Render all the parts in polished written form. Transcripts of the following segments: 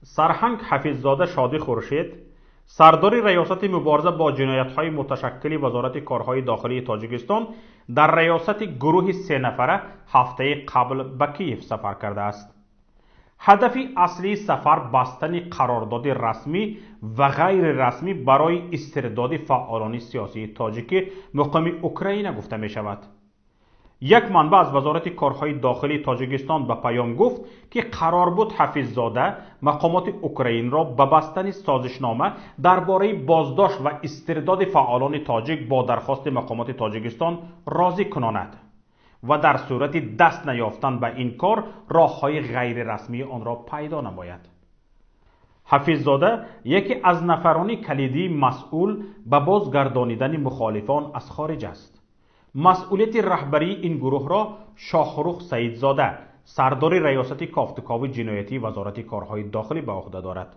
سرهنگ حفیظزاده شادی خورشید، سردار ریاست مبارزه با جنایت‌های متشکل وزارت کارهای داخلی تاجیکستان در ریاست گروه 3 نفره هفته قبل به کیف سفر کرده است. هدف اصلی سفر بستن قرارداد رسمی و غیر رسمی برای استرداد فعالان سیاسی تاجیک مقیم اوکراین گفته می شود. یک منبع از وزارت کارهای داخلی تاجیکستان به پیام گفت که قرار بود حفیظزاده مقامات اوکراین را به بستن سازشنامه درباره بازداشت و استرداد فعالان تاجیک با درخواست مقامات تاجیکستان راضی کناند و در صورت دست نیافتن به این کار راه‌های غیر رسمی آن را پیدا نماید. حفیظزاده یکی از نفران کلیدی مسئول به بازگردانیدن مخالفان از خارج است. مسئولیت رهبری این گروه را شاهرخ سعیدزاده، سردار ریاست کافتکاو جنایتی وزارت کارهای داخلی به عهده دارد.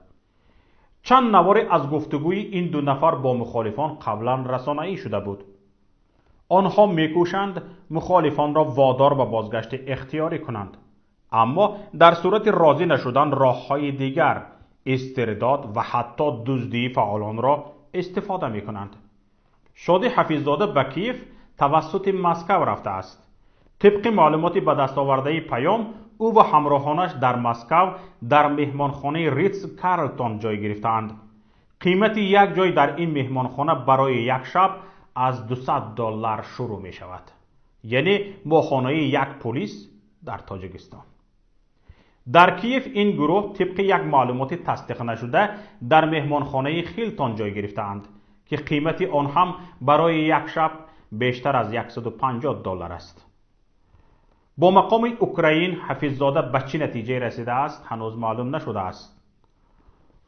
چند نوار از گفتگوی این دو نفر با مخالفان قبلا رسانه‌ای شده بود. آنها میکوشند مخالفان را وادار به بازگشت اختیاری کنند، اما در صورت راضی نشدن راه‌های دیگر، استرداد و حتی دزدی فعالان را استفاده میکنند. شادی حفیظزاده به کیف توسط مسکو رفته است. طبق معلومات به دست آورده پیام، او و همراهانش در مسکو در مهمانخانه ریتز کارلتون جای گرفتند. قیمت یک جای در این مهمانخانه برای یک شب از $200 شروع می شود، یعنی ماهانه یک پلیس در تاجیکستان. در کیف این گروه طبق یک معلومات تصدیق نشده در مهمانخانه خیلتون جای گرفتند که قیمت آن هم برای یک شب بیشتر از $150 است. با مقام اوکراین حفیظزاده به چه نتیجه رسیده است هنوز معلوم نشده است.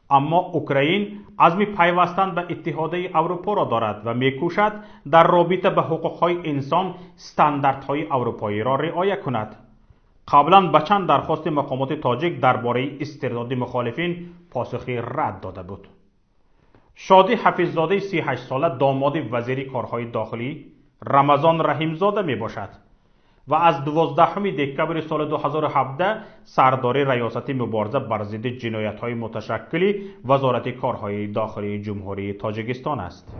اما اوکراین عزم پیوستن به اتحادیه اروپا را دارد و میکوشد در رابطه به حقوق‌های انسان استانداردهای اروپایی را رعایت کند. قبلا به چند درخواست مقامات تاجیک درباره استرداد مخالفین پاسخی رد داده بود. شادی حفیظزاده 38 ساله داماد وزیر کارهای داخلی رمضان رحیمزاده می باشد و از 12 دکتر سال 2017 سردار ریاست مبارزه بر ضد جنایت‌های متشکل وزارت کارهای داخلی جمهوری تاجیکستان است.